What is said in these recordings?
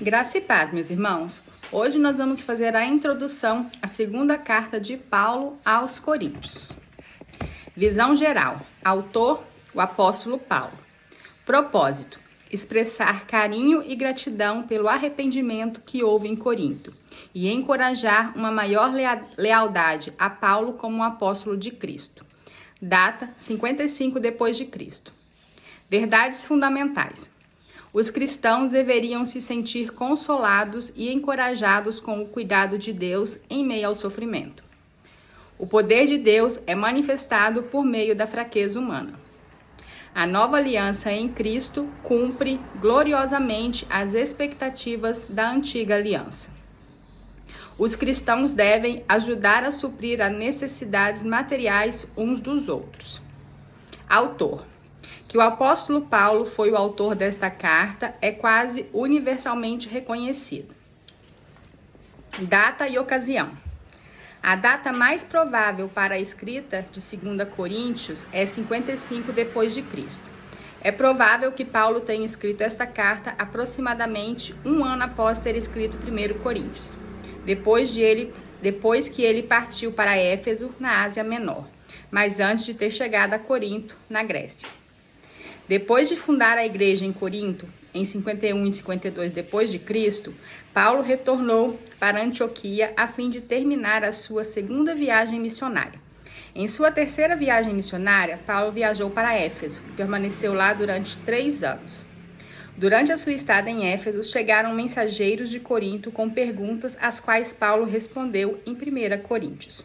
Graça e paz, meus irmãos. Hoje nós vamos fazer a introdução à segunda carta de Paulo aos Coríntios. Visão geral. Autor, o apóstolo Paulo. Propósito: expressar carinho e gratidão pelo arrependimento que houve em Corinto e encorajar uma maior lealdade a Paulo como um apóstolo de Cristo. Data: 55 depois de Cristo. Verdades fundamentais. Os cristãos deveriam se sentir consolados e encorajados com o cuidado de Deus em meio ao sofrimento. O poder de Deus é manifestado por meio da fraqueza humana. A nova aliança em Cristo cumpre gloriosamente as expectativas da antiga aliança. Os cristãos devem ajudar a suprir as necessidades materiais uns dos outros. Autor: que o apóstolo Paulo foi o autor desta carta é quase universalmente reconhecido. Data e ocasião. A data mais provável para a escrita de 2 Coríntios é 55 depois de Cristo. É provável que Paulo tenha escrito esta carta aproximadamente um ano após ter escrito 1 Coríntios, depois que ele partiu para Éfeso, na Ásia Menor, mas antes de ter chegado a Corinto, na Grécia. Depois de fundar a igreja em Corinto, em 51 e 52 depois de Cristo, Paulo retornou para Antioquia a fim de terminar a sua segunda viagem missionária. Em sua terceira viagem missionária, Paulo viajou para Éfeso e permaneceu lá durante 3 anos. Durante a sua estada em Éfeso, chegaram mensageiros de Corinto com perguntas às quais Paulo respondeu em 1 Coríntios.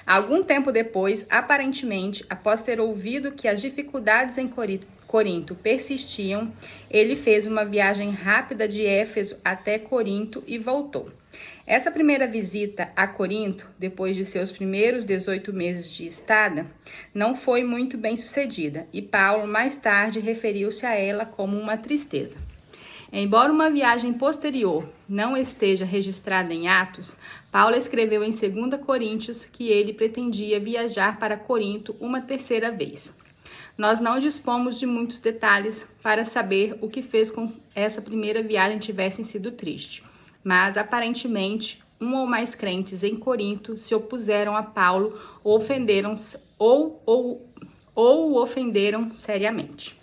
Algum tempo depois, aparentemente, após ter ouvido que as dificuldades em Corinto persistiam, ele fez uma viagem rápida de Éfeso até Corinto e voltou. Essa primeira visita a Corinto, depois de seus primeiros 18 meses de estada, não foi muito bem sucedida e Paulo mais tarde referiu-se a ela como uma tristeza. Embora uma viagem posterior não esteja registrada em Atos, Paulo escreveu em 2 Coríntios que ele pretendia viajar para Corinto uma terceira vez. Nós não dispomos de muitos detalhes para saber o que fez com que essa primeira viagem tivesse sido triste, mas aparentemente um ou mais crentes em Corinto se opuseram a Paulo ou o ofenderam seriamente.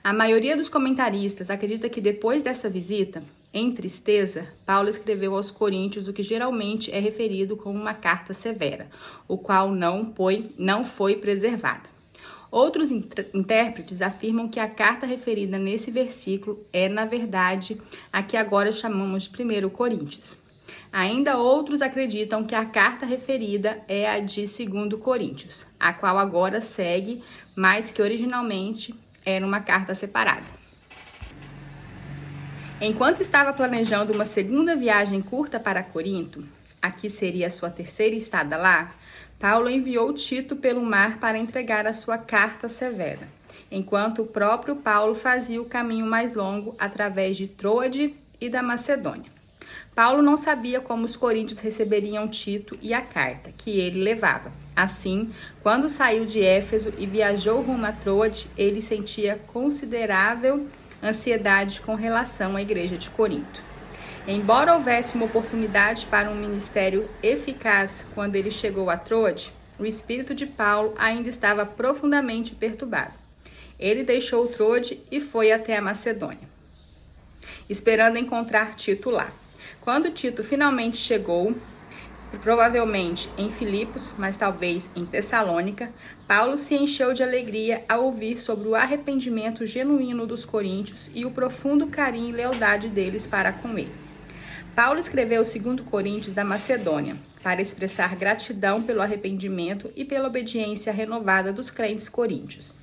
A maioria dos comentaristas acredita que depois dessa visita, em tristeza, Paulo escreveu aos Coríntios o que geralmente é referido como uma carta severa, o qual não foi preservada. Outros intérpretes afirmam que a carta referida nesse versículo é, na verdade, a que agora chamamos de 1 Coríntios. Ainda outros acreditam que a carta referida é a de 2 Coríntios, a qual agora segue, mas que originalmente era uma carta separada. Enquanto estava planejando uma segunda viagem curta para Corinto, aqui seria a sua terceira estada lá, Paulo enviou Tito pelo mar para entregar a sua carta severa, enquanto o próprio Paulo fazia o caminho mais longo através de Troade e da Macedônia. Paulo não sabia como os coríntios receberiam Tito e a carta que ele levava. Assim, quando saiu de Éfeso e viajou rumo a Troade, ele sentia considerável ansiedade com relação à igreja de Corinto. Embora houvesse uma oportunidade para um ministério eficaz quando ele chegou a Troade, o espírito de Paulo ainda estava profundamente perturbado. Ele deixou Troade e foi até a Macedônia, esperando encontrar Tito lá. Quando Tito finalmente chegou, provavelmente em Filipos, mas talvez em Tessalônica, Paulo se encheu de alegria ao ouvir sobre o arrependimento genuíno dos coríntios e o profundo carinho e lealdade deles para com ele. Paulo escreveu 2 Coríntios da Macedônia para expressar gratidão pelo arrependimento e pela obediência renovada dos crentes coríntios.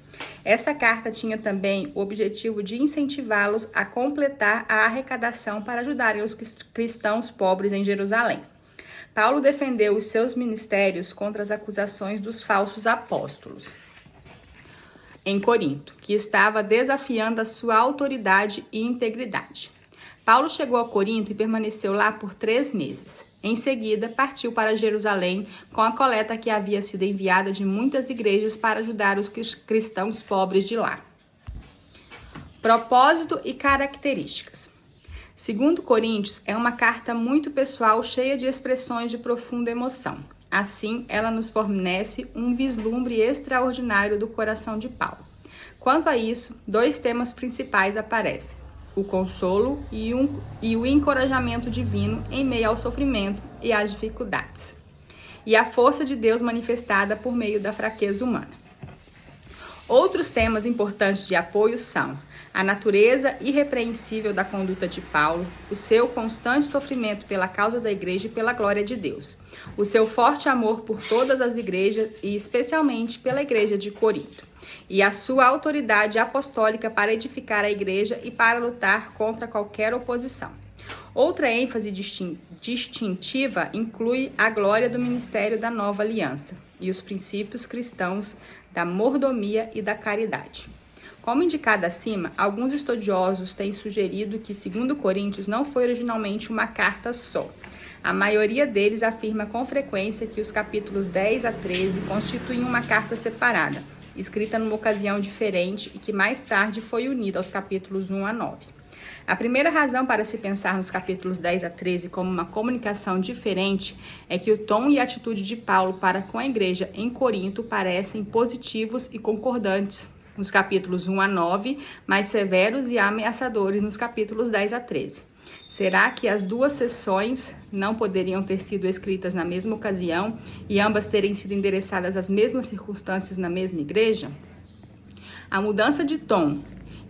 Esta carta tinha também o objetivo de incentivá-los a completar a arrecadação para ajudarem os cristãos pobres em Jerusalém. Paulo defendeu os seus ministérios contra as acusações dos falsos apóstolos em Corinto, que estava desafiando a sua autoridade e integridade. Paulo chegou a Corinto e permaneceu lá por 3 meses. Em seguida, partiu para Jerusalém com a coleta que havia sido enviada de muitas igrejas para ajudar os cristãos pobres de lá. Propósito e características. 2 Coríntios é uma carta muito pessoal, cheia de expressões de profunda emoção. Assim, ela nos fornece um vislumbre extraordinário do coração de Paulo. Quanto a isso, 2 temas principais aparecem: o consolo e o encorajamento divino em meio ao sofrimento e às dificuldades, e a força de Deus manifestada por meio da fraqueza humana. Outros temas importantes de apoio são a natureza irrepreensível da conduta de Paulo, o seu constante sofrimento pela causa da igreja e pela glória de Deus, o seu forte amor por todas as igrejas e especialmente pela igreja de Corinto, e a sua autoridade apostólica para edificar a igreja e para lutar contra qualquer oposição. Outra ênfase distintiva inclui a glória do ministério da nova aliança e os princípios cristãos da mordomia e da caridade. Como indicado acima, alguns estudiosos têm sugerido que 2 Coríntios não foi originalmente uma carta só. A maioria deles afirma com frequência que os capítulos 10 a 13 constituem uma carta separada, escrita numa ocasião diferente e que mais tarde foi unida aos capítulos 1 a 9. A primeira razão para se pensar nos capítulos 10 a 13 como uma comunicação diferente é que o tom e a atitude de Paulo para com a igreja em Corinto parecem positivos e concordantes nos capítulos 1 a 9, mais severos e ameaçadores nos capítulos 10 a 13. Será que as 2 seções não poderiam ter sido escritas na mesma ocasião e ambas terem sido endereçadas às mesmas circunstâncias na mesma igreja? A mudança de tom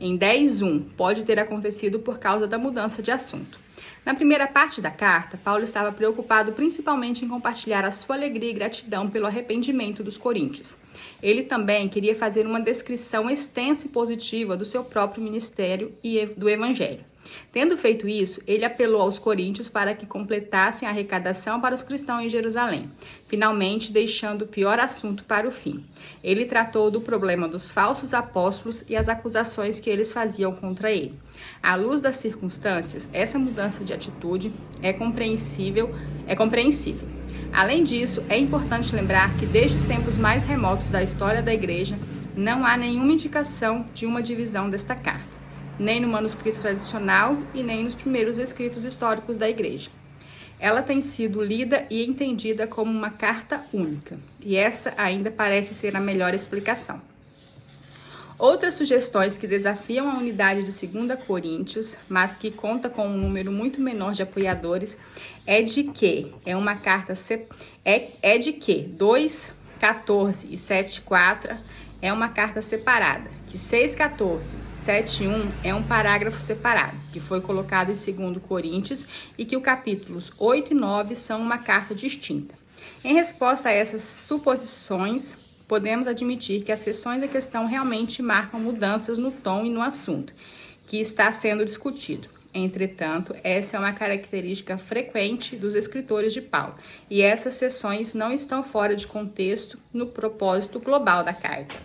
em 10:1 pode ter acontecido por causa da mudança de assunto. Na primeira parte da carta, Paulo estava preocupado principalmente em compartilhar a sua alegria e gratidão pelo arrependimento dos coríntios. Ele também queria fazer uma descrição extensa e positiva do seu próprio ministério e do evangelho. Tendo feito isso, ele apelou aos coríntios para que completassem a arrecadação para os cristãos em Jerusalém, finalmente deixando o pior assunto para o fim. Ele tratou do problema dos falsos apóstolos e as acusações que eles faziam contra ele. À luz das circunstâncias, essa mudança de atitude é compreensível. Além disso, é importante lembrar que desde os tempos mais remotos da história da igreja, não há nenhuma indicação de uma divisão desta carta, nem no manuscrito tradicional e nem nos primeiros escritos históricos da igreja. Ela tem sido lida e entendida como uma carta única, e essa ainda parece ser a melhor explicação. Outras sugestões que desafiam a unidade de 2 Coríntios, mas que conta com um número muito menor de apoiadores, é de que 2, 14 e 7:4 é uma carta separada, que 6:14, 7:1 é um parágrafo separado, que foi colocado em 2 Coríntios, e que os capítulos 8 e 9 são uma carta distinta. Em resposta a essas suposições, podemos admitir que as seções em questão realmente marcam mudanças no tom e no assunto que está sendo discutido. Entretanto, essa é uma característica frequente dos escritores de Paulo, e essas seções não estão fora de contexto no propósito global da carta.